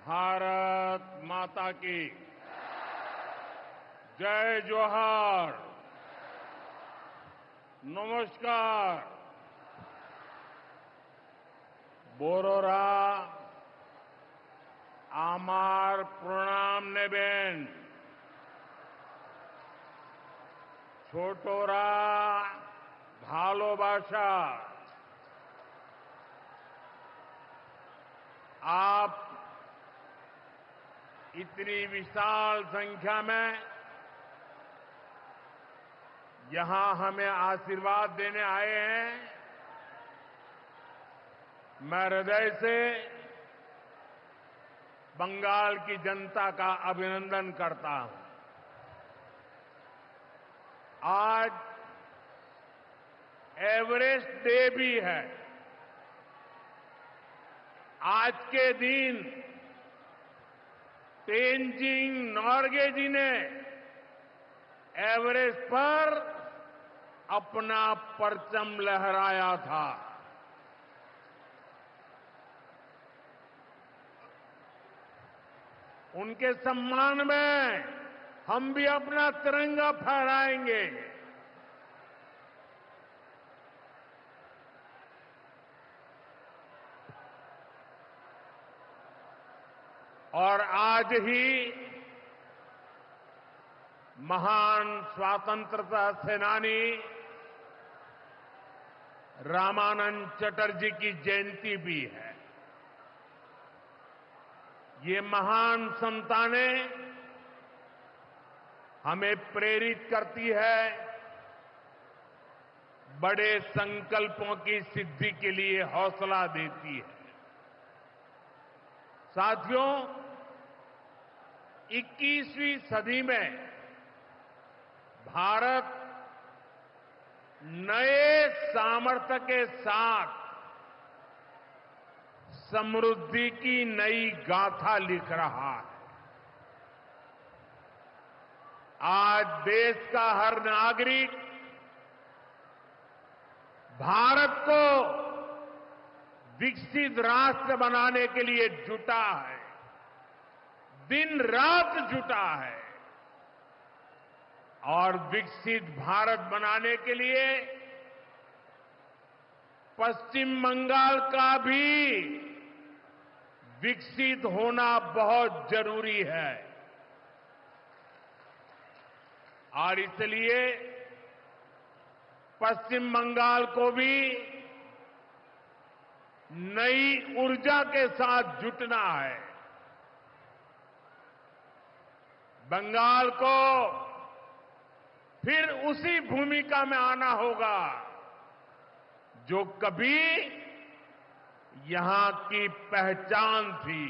भारत माता की जय जोहार। नमस्कार। बोरोरा आमार प्रणाम नेबेन। छोटोरा भालोबाशा। आप इतनी विशाल संख्या में यहां हमें आशीर्वाद देने आए हैं। मैं हृदय से बंगाल की जनता का अभिनंदन करता हूं। आज एवरेस्ट डे भी है। आज के दिन तेनजिंग नोर्गे जी ने एवरेस्ट पर अपना परचम लहराया था। उनके सम्मान में हम भी अपना तिरंगा फहराएंगे। और आज ही महान स्वतंत्रता सेनानी रामानंद चटर्जी की जयंती भी है। ये महान संतानें हमें प्रेरित करती है बड़े संकल्पों की सिद्धि के लिए हौसला देती है। साथियों, 21वीं सदी में भारत नए सामर्थ्य के साथ समृद्धि की नई गाथा लिख रहा है। आज देश का हर नागरिक भारत को विकसित राष्ट्र बनाने के लिए जुटा है, दिन रात जुटा है। और विकसित भारत बनाने के लिए पश्चिम बंगाल का भी विकसित होना बहुत जरूरी है। और इसलिए पश्चिम बंगाल को भी नई ऊर्जा के साथ जुटना है। बंगाल को फिर उसी भूमिका में आना होगा जो कभी यहां की पहचान थी।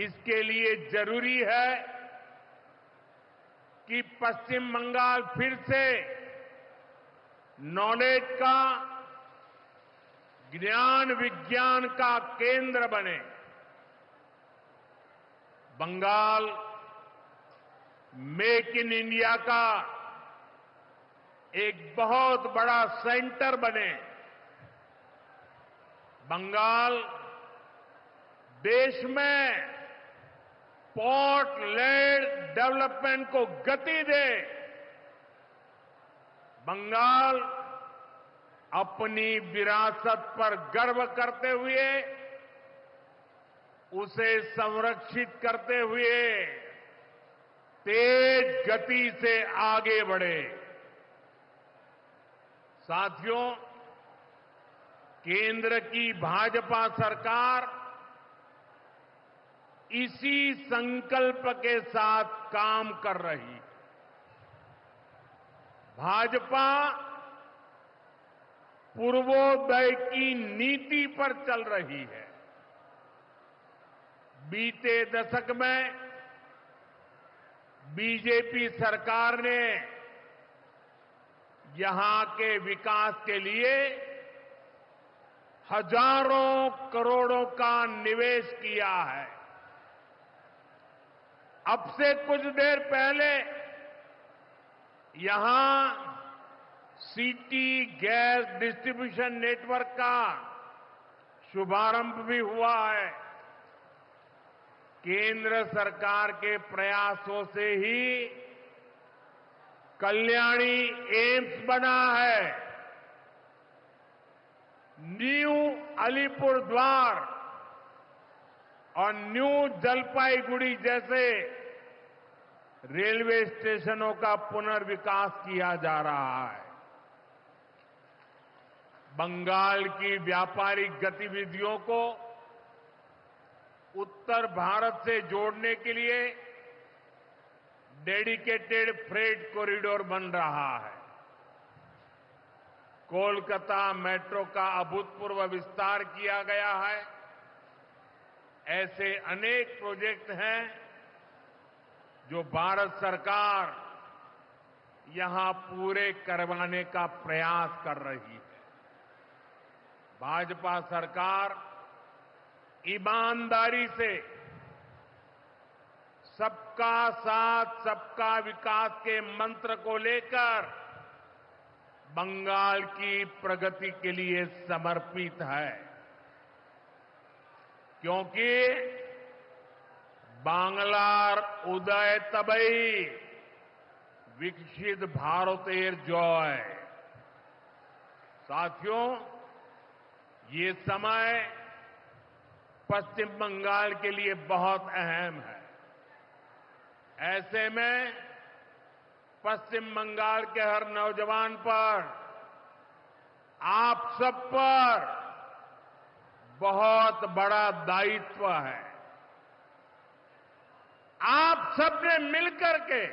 इसके लिए जरूरी है कि पश्चिम बंगाल फिर से नॉलेज का, ज्ञान विज्ञान का केंद्र बने। बंगाल मेक इन इंडिया का एक बहुत बड़ा सेंटर बने। बंगाल देश में पोर्ट लेड डेवलपमेंट को गति दे। बंगाल अपनी विरासत पर गर्व करते हुए, उसे संरक्षित करते हुए तेज गति से आगे बढ़े। साथियों, केंद्र की भाजपा सरकार इसी संकल्प के साथ काम कर रही। भाजपा पूर्वोदय की नीति पर चल रही है। बीते दशक में बीजेपी सरकार ने यहां के विकास के लिए हजारों करोड़ों का निवेश किया है। अब से कुछ देर पहले यहां सिटी गैस डिस्ट्रीब्यूशन नेटवर्क का शुभारंभ भी हुआ है। केंद्र सरकार के प्रयासों से ही कल्याणी एम्स बना है। न्यू अलीपुरद्वार और न्यू जलपाईगुड़ी जैसे रेलवे स्टेशनों का पुनर्विकास किया जा रहा है। बंगाल की व्यापारिक गतिविधियों को उत्तर भारत से जोड़ने के लिए डेडिकेटेड फ्रेट कॉरिडोर बन रहा है। कोलकाता मेट्रो का अभूतपूर्व विस्तार किया गया है। ऐसे अनेक प्रोजेक्ट हैं जो भारत सरकार यहां पूरे करवाने का प्रयास कर रही है। भाजपा सरकार ईमानदारी से सबका साथ सबका विकास के मंत्र को लेकर बंगाल की प्रगति के लिए समर्पित है, क्योंकि बांग्लार उदय तबई विकसित भारतेर जय। साथियों, ये समय पश्चिम बंगाल के लिए बहुत अहम है। ऐसे में पश्चिम बंगाल के हर नौजवान पर, आप सब पर बहुत बड़ा दायित्व है। आप सबने मिलकर के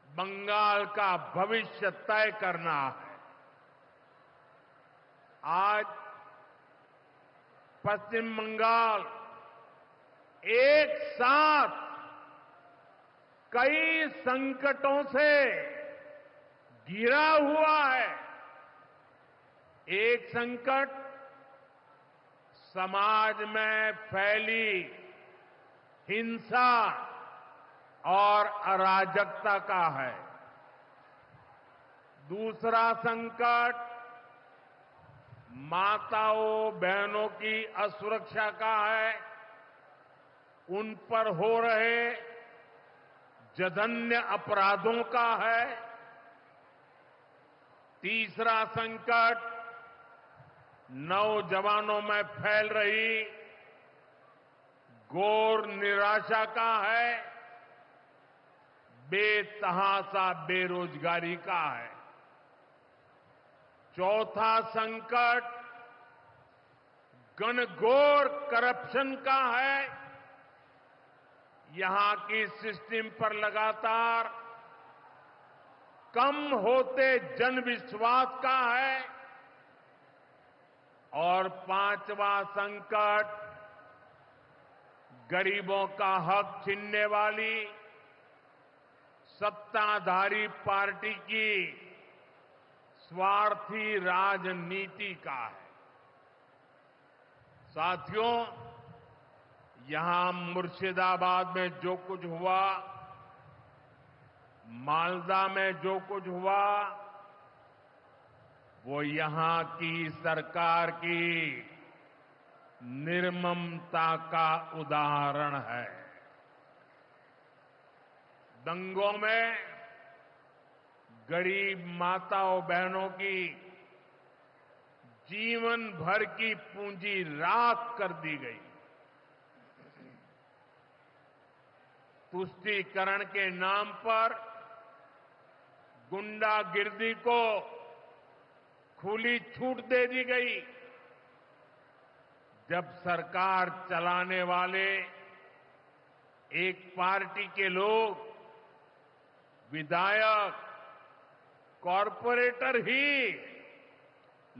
बंगाल का भविष्य तय करना है। आज पश्चिम बंगाल एक साथ कई संकटों से घिरा हुआ है। एक संकट समाज में फैली हिंसा और अराजकता का है। दूसरा संकट माताओं बहनों की असुरक्षा का है। उन पर हो रहे जघन्य अपराधों का है। तीसरा संकट नौजवानों में फैल रही घोर निराशा का है। बेतहाशा बेरोजगारी का है। चौथा संकट घनघोर करप्शन का है। यहां की सिस्टम पर लगातार कम होते जनविश्वास का है। और पांचवा संकट गरीबों का हक छीनने वाली सत्ताधारी पार्टी की स्वार्थी राजनीति का है। साथियों, यहां मुर्शिदाबाद में जो कुछ हुआ, मालदा में जो कुछ हुआ, वो यहां की सरकार की निर्ममता का उदाहरण है। दंगों में गरीब माताओं बहनों की जीवन भर की पूंजी राख कर दी गई। तुष्टीकरण के नाम पर गुंडागिर्दी को खुली छूट दे दी गई। जब सरकार चलाने वाले एक पार्टी के लोग, विधायक, कॉरपोरेटर ही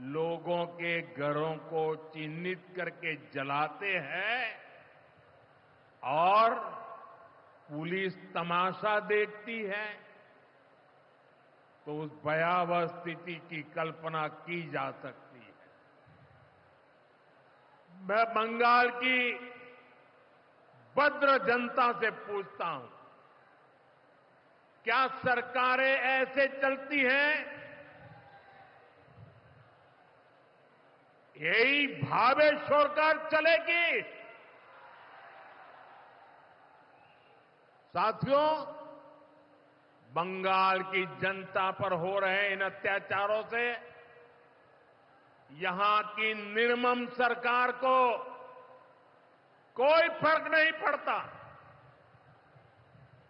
लोगों के घरों को चिन्हित करके जलाते हैं और पुलिस तमाशा देखती है, तो उस भयावह स्थिति की कल्पना की जा सकती है। मैं बंगाल की भद्र जनता से पूछता हूं, क्या सरकारें ऐसे चलती हैं? यही भावेश्वर कर चलेगी? साथियों, बंगाल की जनता पर हो रहे इन अत्याचारों से यहां की निर्मम सरकार को कोई फर्क नहीं पड़ता।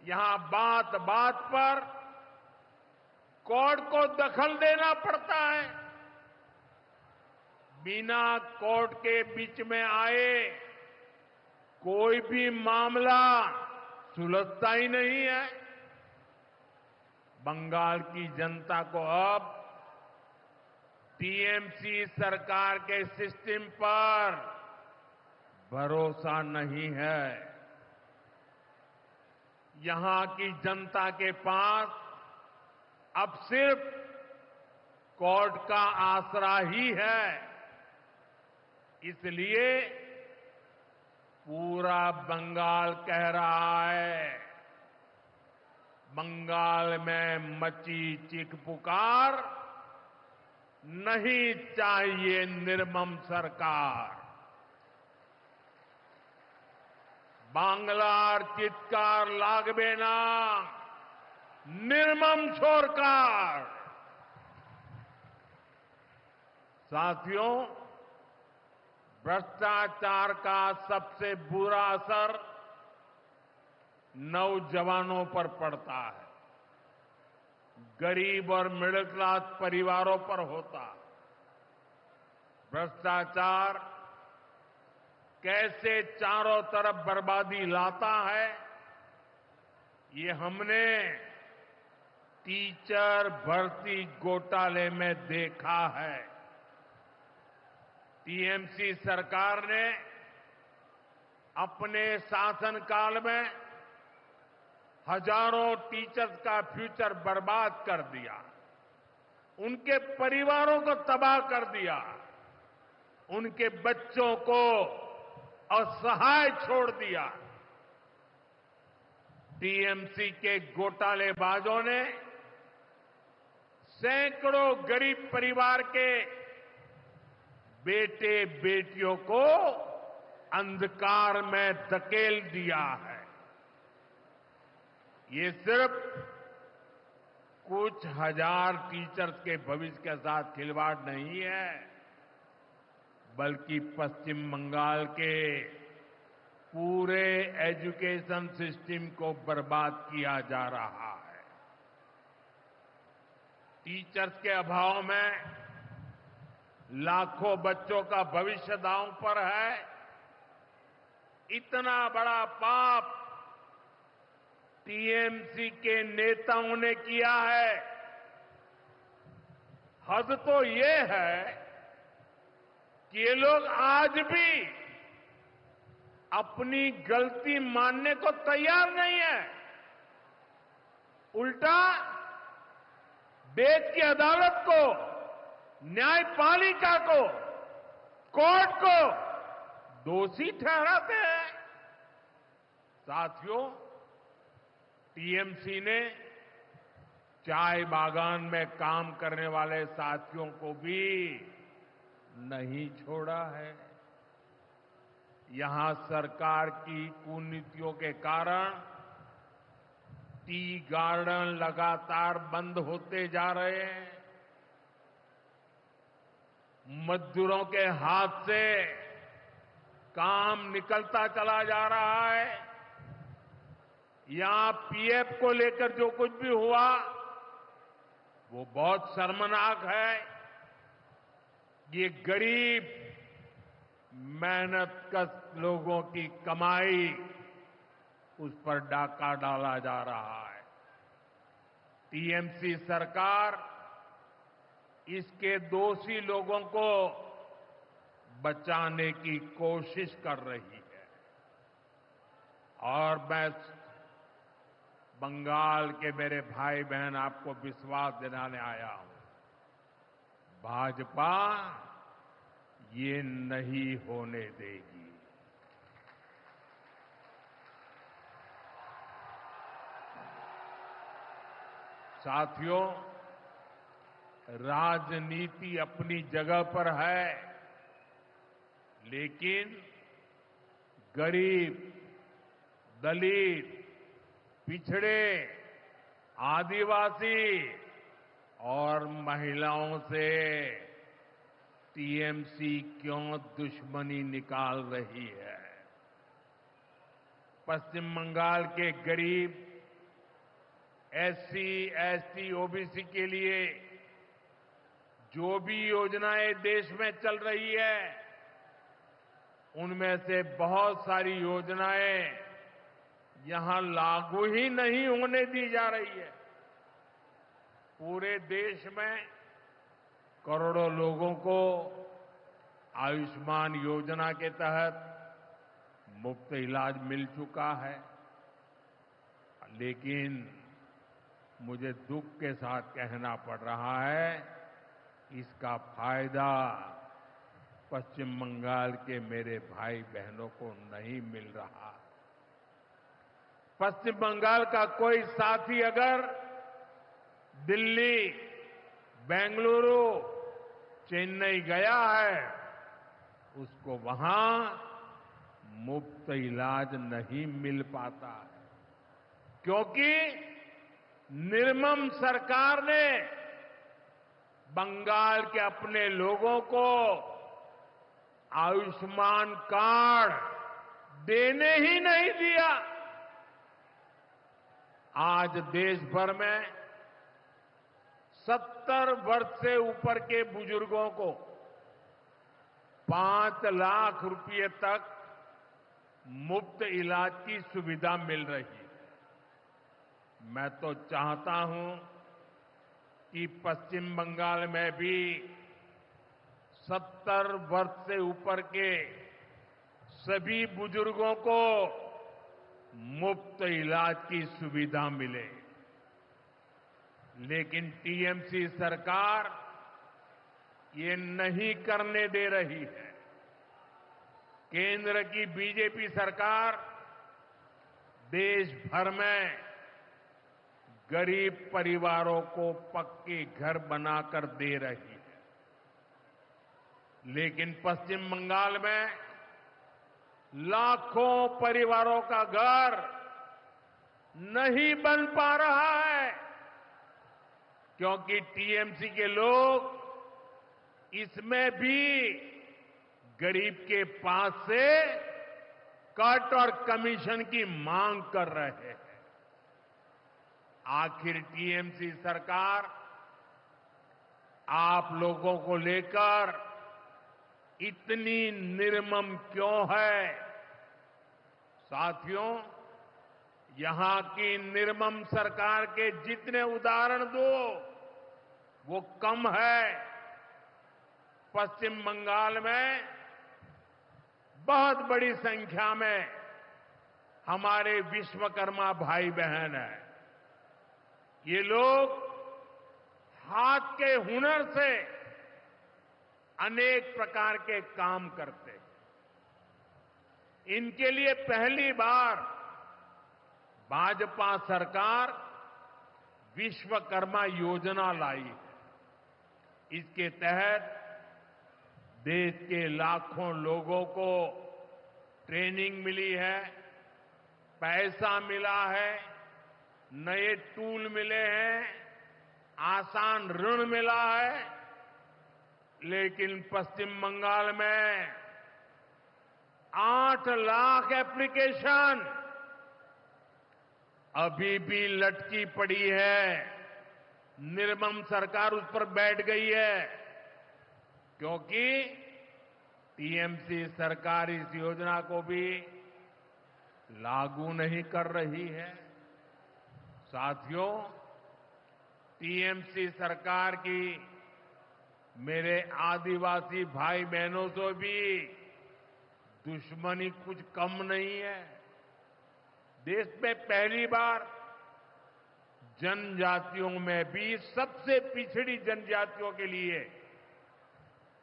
यहां बात बात पर कोर्ट को दखल देना पड़ता है। बिना कोर्ट के बीच में आए कोई भी मामला सुलझता ही नहीं है। बंगाल की जनता को अब टीएमसी सरकार के सिस्टम पर भरोसा नहीं है। यहां की जनता के पास अब सिर्फ कोर्ट का आसरा ही है। इसलिए पूरा बंगाल कह रहा है, बंगाल में मची चीख पुकार, नहीं चाहिए निर्मम सरकार। बांग्लार चित्कार लागबे ना, निर्मम सरकार। साथियों, भ्रष्टाचार का सबसे बुरा असर नौजवानों पर पड़ता है, गरीब और मिडिल क्लास परिवारों पर होता है। भ्रष्टाचार कैसे चारों तरफ बर्बादी लाता है, ये हमने टीचर भर्ती घोटाले में देखा है। टीएमसी सरकार ने अपने शासनकाल में हजारों टीचर्स का फ्यूचर बर्बाद कर दिया, उनके परिवारों को तबाह कर दिया, उनके बच्चों को असहाय छोड़ दिया। टीएमसी के घोटालेबाजों ने सैकड़ों गरीब परिवार के बेटे बेटियों को अंधकार में धकेल दिया है। ये सिर्फ कुछ हजार टीचर्स के भविष्य के साथ खिलवाड़ नहीं है, बल्कि पश्चिम बंगाल के पूरे एजुकेशन सिस्टम को बर्बाद किया जा रहा है। टीचर्स के अभाव में लाखों बच्चों का भविष्य दांव पर है। इतना बड़ा पाप टीएमसी के नेताओं ने किया है। हद तो ये है कि ये लोग आज भी अपनी गलती मानने को तैयार नहीं है। उल्टा देश की अदालत को, न्यायपालिका को, कोर्ट को दोषी ठहराते हैं। साथियों, टीएमसी ने चाय बागान में काम करने वाले साथियों को भी नहीं छोड़ा है। यहां सरकार की कुनीतियों के कारण टी गार्डन लगातार बंद होते जा रहे हैं। मजदूरों के हाथ से काम निकलता चला जा रहा है। यहां पीएफ को लेकर जो कुछ भी हुआ वो बहुत शर्मनाक है। ये गरीब मेहनतकश लोगों की कमाई, उस पर डाका डाला जा रहा है। टीएमसी सरकार इसके दोषी लोगों को बचाने की कोशिश कर रही है। और मैं बंगाल के मेरे भाई बहन आपको विश्वास दिलाने आया हूं, भाजपा ये नहीं होने देगी। साथियों, राजनीति अपनी जगह पर है, लेकिन गरीब, दलित, पिछड़े, आदिवासी और महिलाओं से टीएमसी क्यों दुश्मनी निकाल रही है। पश्चिम बंगाल के गरीब एससी, एसटी, ओबीसी के लिए जो भी योजनाएं देश में चल रही है, उनमें से बहुत सारी योजनाएं यहां लागू ही नहीं होने दी जा रही है। पूरे देश में करोड़ों लोगों को आयुष्मान योजना के तहत मुफ्त इलाज मिल चुका है, लेकिन मुझे दुख के साथ कहना पड़ रहा है, इसका फायदा पश्चिम बंगाल के मेरे भाई बहनों को नहीं मिल रहा। पश्चिम बंगाल का कोई साथी अगर दिल्ली, बेंगलुरु, चेन्नई गया है, उसको वहां मुफ्त इलाज नहीं मिल पाता है, क्योंकि निर्मम सरकार ने बंगाल के अपने लोगों को आयुष्मान कार्ड देने ही नहीं दिया। आज देश भर में 70 वर्ष से ऊपर के बुजुर्गों को 5 लाख रुपए तक मुफ्त इलाज की सुविधा मिल रही है। मैं तो चाहता हूं कि पश्चिम बंगाल में भी 70 वर्ष से ऊपर के सभी बुजुर्गों को मुफ्त इलाज की सुविधा मिले, लेकिन टीएमसी सरकार ये नहीं करने दे रही है। केंद्र की बीजेपी सरकार देश भर में गरीब परिवारों को पक्के घर बनाकर दे रही है, लेकिन पश्चिम बंगाल में लाखों परिवारों का घर नहीं बन पा रहा है, क्योंकि टीएमसी के लोग इसमें भी गरीब के पास से कट और कमीशन की मांग कर रहे हैं। आखिर टीएमसी सरकार आप लोगों को लेकर इतनी निर्मम क्यों है? साथियों, यहां की निर्मम सरकार के जितने उदाहरण दो वो कम है। पश्चिम बंगाल में बहुत बड़ी संख्या में हमारे विश्वकर्मा भाई बहन हैं। ये लोग हाथ के हुनर से अनेक प्रकार के काम करते हैं। इनके लिए पहली बार भाजपा सरकार विश्वकर्मा योजना लाई है। इसके तहत देश के लाखों लोगों को ट्रेनिंग मिली है, पैसा मिला है, नए टूल मिले हैं, आसान ऋण मिला है, लेकिन पश्चिम बंगाल में 8 लाख एप्लीकेशन अभी भी लटकी पड़ी है। निर्मम सरकार उस पर बैठ गई है, क्योंकि टीएमसी सरकार इस योजना को भी लागू नहीं कर रही है। साथियों, टीएमसी सरकार की मेरे आदिवासी भाई बहनों से भी दुश्मनी कुछ कम नहीं है। देश में पहली बार जनजातियों में भी सबसे पिछड़ी जनजातियों के लिए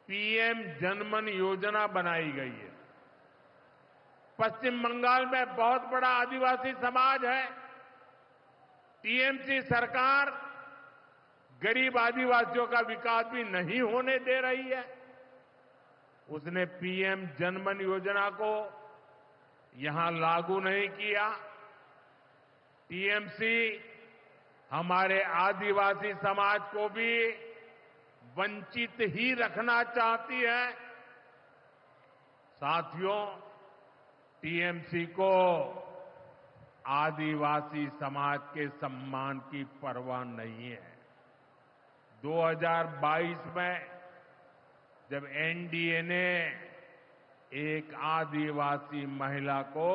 पीएम जनमन योजना बनाई गई है। पश्चिम बंगाल में बहुत बड़ा आदिवासी समाज है। टीएमसी सरकार गरीब आदिवासियों का विकास भी नहीं होने दे रही है। उसने पीएम जनमन योजना को यहां लागू नहीं किया। टीएमसी हमारे आदिवासी समाज को भी वंचित ही रखना चाहती है। साथियों, टीएमसी को आदिवासी समाज के सम्मान की परवाह नहीं है। 2022 में जब एनडीए ने एक आदिवासी महिला को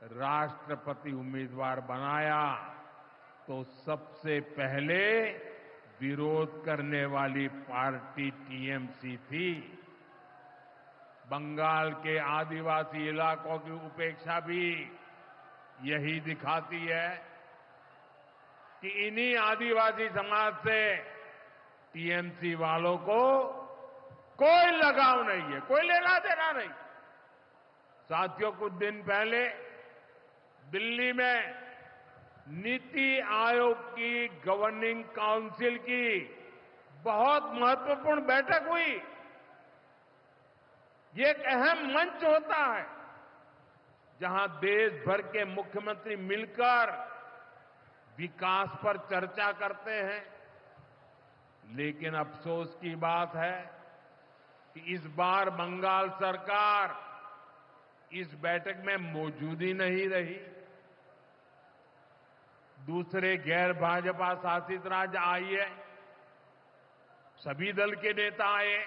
राष्ट्रपति उम्मीदवार बनाया तो सबसे पहले विरोध करने वाली पार्टी टीएमसी थी। बंगाल के आदिवासी इलाकों की उपेक्षा भी यही दिखाती है कि इन्हीं आदिवासी समाज से टीएमसी वालों को कोई लगाव नहीं है, कोई लेना देना नहीं। साथियों, कुछ दिन पहले दिल्ली में नीति आयोग की गवर्निंग काउंसिल की बहुत महत्वपूर्ण बैठक हुई। ये एक अहम मंच होता है जहां देश भर के मुख्यमंत्री मिलकर विकास पर चर्चा करते हैं। लेकिन अफसोस की बात है कि इस बार बंगाल सरकार इस बैठक में मौजूद ही नहीं रही। दूसरे गैर भाजपा शासित राज्य आए, सभी दल के नेता आए,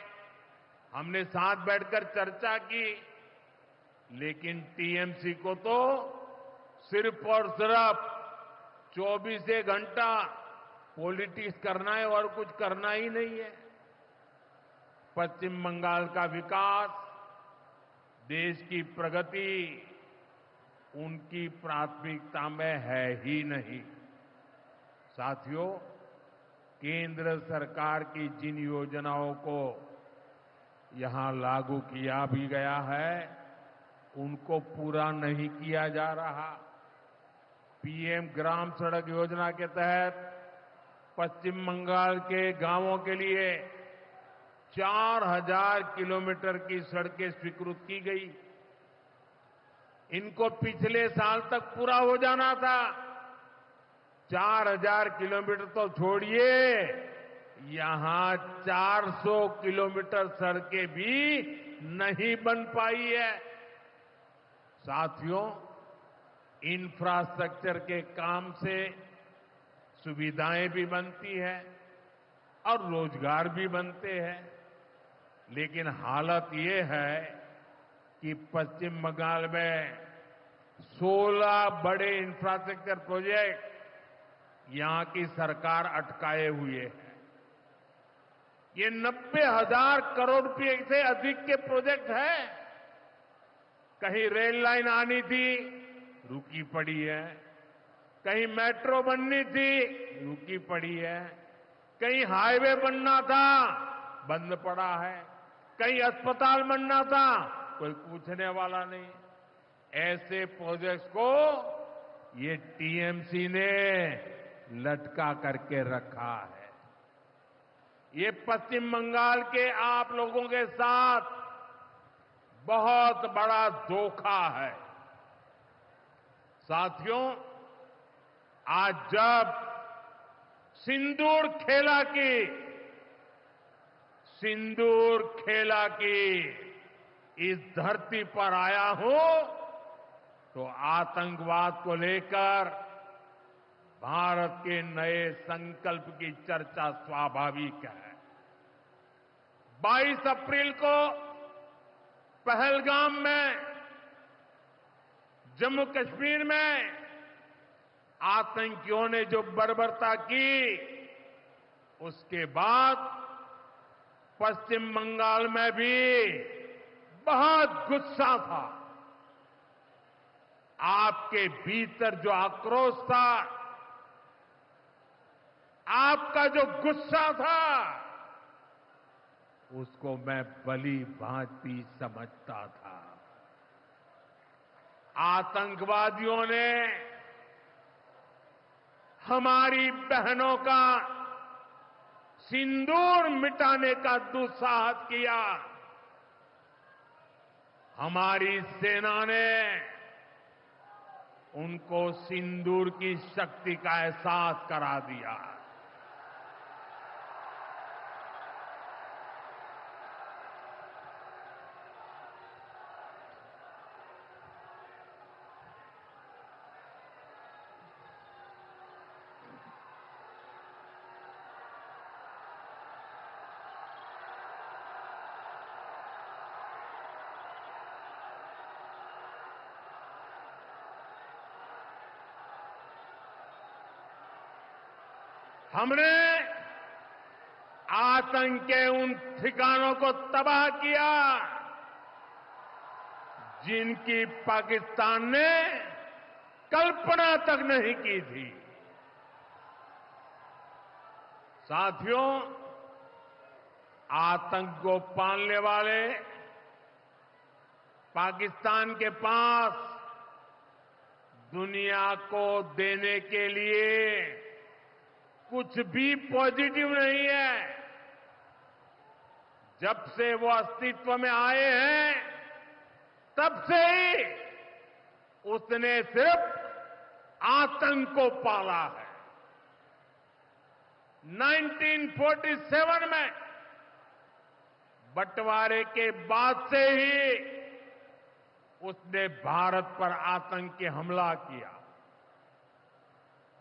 हमने साथ बैठकर चर्चा की, लेकिन टीएमसी को तो सिर्फ और सिर्फ 24 घंटा पॉलिटिक्स करना है और कुछ करना ही नहीं है। पश्चिम बंगाल का विकास, देश की प्रगति उनकी प्राथमिकता में है ही नहीं। साथियों, केंद्र सरकार की जिन योजनाओं को यहां लागू किया भी गया है, उनको पूरा नहीं किया जा रहा। पीएम ग्राम सड़क योजना के तहत पश्चिम बंगाल के गांवों के लिए 4000 किलोमीटर की सड़कें स्वीकृत की गई। इनको पिछले साल तक पूरा हो जाना था। 4000 किलोमीटर तो छोड़िए, यहां 400 किलोमीटर सड़कें भी नहीं बन पाई है। साथियों, इंफ्रास्ट्रक्चर के काम से सुविधाएं भी बनती है और रोजगार भी बनते हैं। लेकिन हालत ये है कि पश्चिम बंगाल में 16 बड़े इंफ्रास्ट्रक्चर प्रोजेक्ट यहां की सरकार अटकाए हुए है। ये 90,000 करोड़ रुपए से अधिक के प्रोजेक्ट हैं। कहीं रेल लाइन आनी थी, रुकी पड़ी है। कहीं मेट्रो बननी थी, रुकी पड़ी है। कहीं हाईवे बनना था, बंद पड़ा है। कहीं अस्पताल बनना था, कोई पूछने वाला नहीं। ऐसे प्रोजेक्ट्स को ये टीएमसी ने लटका करके रखा है। ये पश्चिम बंगाल के आप लोगों के साथ बहुत बड़ा धोखा है। साथियों, आज जब सिंदूर खेला की इस धरती पर आया हूं, तो आतंकवाद को लेकर भारत के नए संकल्प की चर्चा स्वाभाविक है। 22 अप्रैल को पहलगाम में, जम्मू कश्मीर में आतंकियों ने जो बर्बरता की, उसके बाद पश्चिम बंगाल में भी बहुत गुस्सा था। आपके भीतर जो आक्रोश था, आपका जो गुस्सा था, उसको मैं भली भांति समझता था। आतंकवादियों ने हमारी बहनों का सिंदूर मिटाने का दुस्साहस किया। हमारी सेना ने उनको सिंदूर की शक्ति का एहसास करा दिया। हमने आतंक के उन ठिकानों को तबाह किया जिनकी पाकिस्तान ने कल्पना तक नहीं की थी। साथियों, आतंक को पालने वाले पाकिस्तान के पास दुनिया को देने के लिए कुछ भी पॉजिटिव नहीं है। जब से वो अस्तित्व में आए हैं तब से ही उसने सिर्फ आतंक को पाला है। 1947 में बंटवारे के बाद से ही उसने भारत पर आतंकी हमला किया।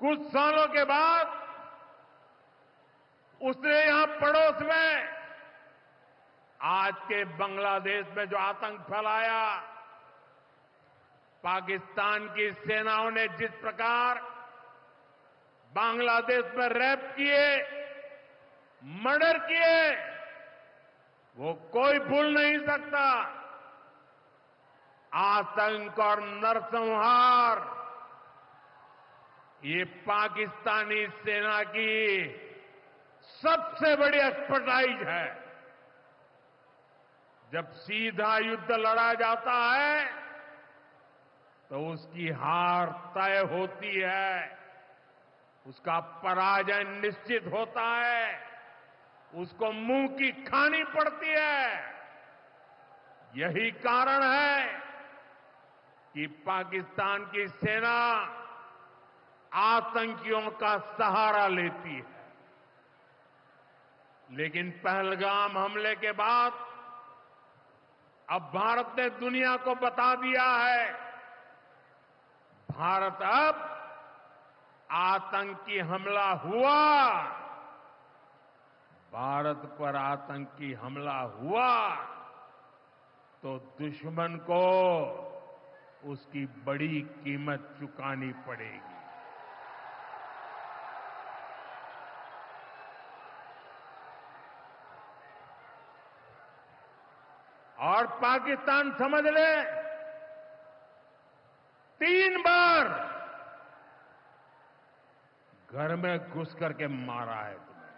कुछ सालों के बाद उसने यहां पड़ोस में आज के बांग्लादेश में जो आतंक फैलाया, पाकिस्तान की सेनाओं ने जिस प्रकार बांग्लादेश में रेप किए, मर्डर किए, वो कोई भूल नहीं सकता। आतंक और नरसंहार ये पाकिस्तानी सेना की सबसे बड़ी एक्सपर्टाइज है। जब सीधा युद्ध लड़ा जाता है तो उसकी हार तय होती है, उसका पराजय निश्चित होता है, उसको मुंह की खानी पड़ती है। यही कारण है कि पाकिस्तान की सेना आतंकियों का सहारा लेती है। लेकिन पहलगाम हमले के बाद अब भारत ने दुनिया को बता दिया है, भारत अब आतंकी हमला हुआ, भारत पर आतंकी हमला हुआ तो दुश्मन को उसकी बड़ी कीमत चुकानी पड़ेगी। और पाकिस्तान समझ ले, 3 बार घर में घुस करके मारा है तुम्हें।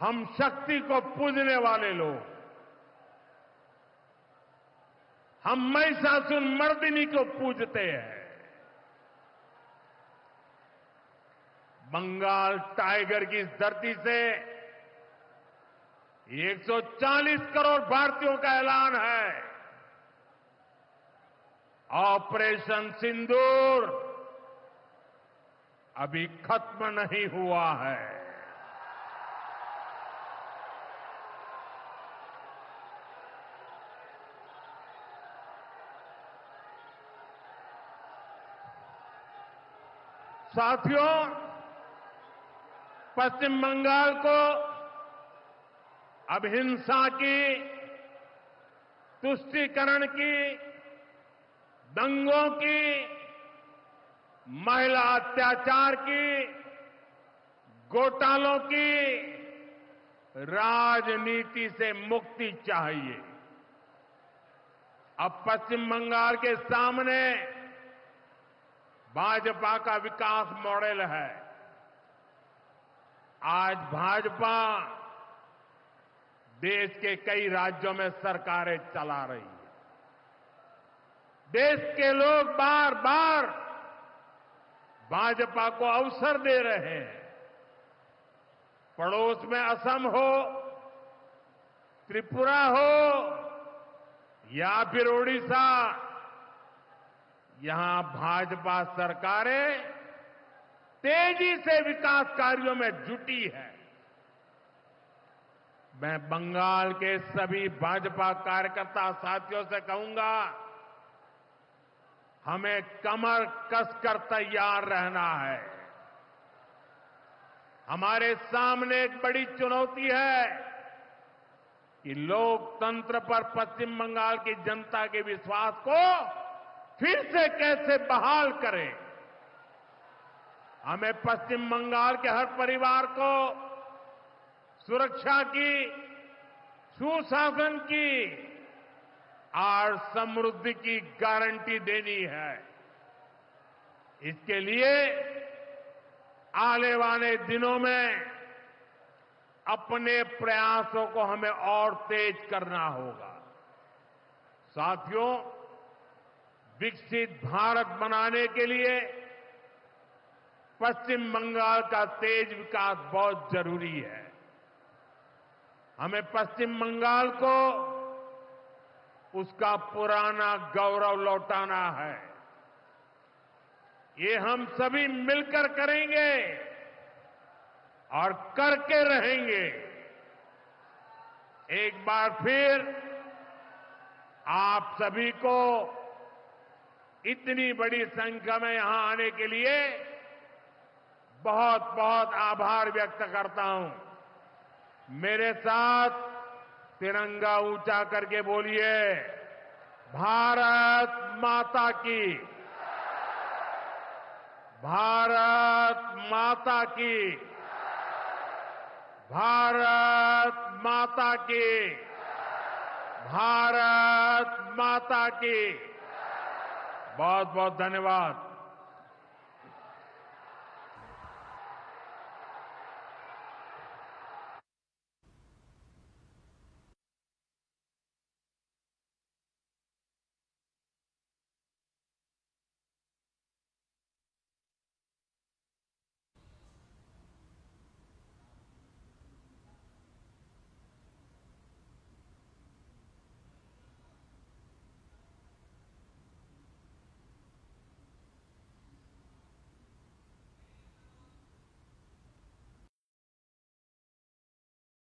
हम शक्ति को पूजने वाले लोग, हम महिषासुर मर्दिनी को पूजते हैं। बंगाल टाइगर की इस धरती से 140 करोड़ भारतीयों का ऐलान है। ऑपरेशन सिंदूर अभी खत्म नहीं हुआ है। साथियों, पश्चिम बंगाल को अब हिंसा की, तुष्टीकरण की, दंगों की, महिला अत्याचार की, घोटालों की राजनीति से मुक्ति चाहिए। अब पश्चिम बंगाल के सामने भाजपा का विकास मॉडल है। आज भाजपा देश के कई राज्यों में सरकारें चला रही है। देश के लोग बार बार भाजपा को अवसर दे रहे हैं। पड़ोस में असम हो, त्रिपुरा हो या फिर ओडिशा, यहां भाजपा सरकारें तेजी से विकास कार्यों में जुटी है। मैं बंगाल के सभी भाजपा कार्यकर्ता साथियों से कहूंगा, हमें कमर कसकर तैयार रहना है। हमारे सामने एक बड़ी चुनौती है कि लोकतंत्र पर पश्चिम बंगाल की जनता के विश्वास को फिर से कैसे बहाल करें। हमें पश्चिम बंगाल के हर परिवार को सुरक्षा की, सुशासन की और समृद्धि की गारंटी देनी है। इसके लिए आने वाले दिनों में अपने प्रयासों को हमें और तेज करना होगा। साथियों, विकसित भारत बनाने के लिए पश्चिम बंगाल का तेज विकास बहुत जरूरी है। हमें पश्चिम बंगाल को उसका पुराना गौरव लौटाना है। ये हम सभी मिलकर करेंगे और करके रहेंगे। एक बार फिर आप सभी को इतनी बड़ी संख्या में यहां आने के लिए बहुत बहुत आभार व्यक्त करता हूं। मेरे साथ तिरंगा ऊंचा करके बोलिए, भारत माता की, भारत माता की, भारत माता की, भारत माता की। बहुत बहुत धन्यवाद।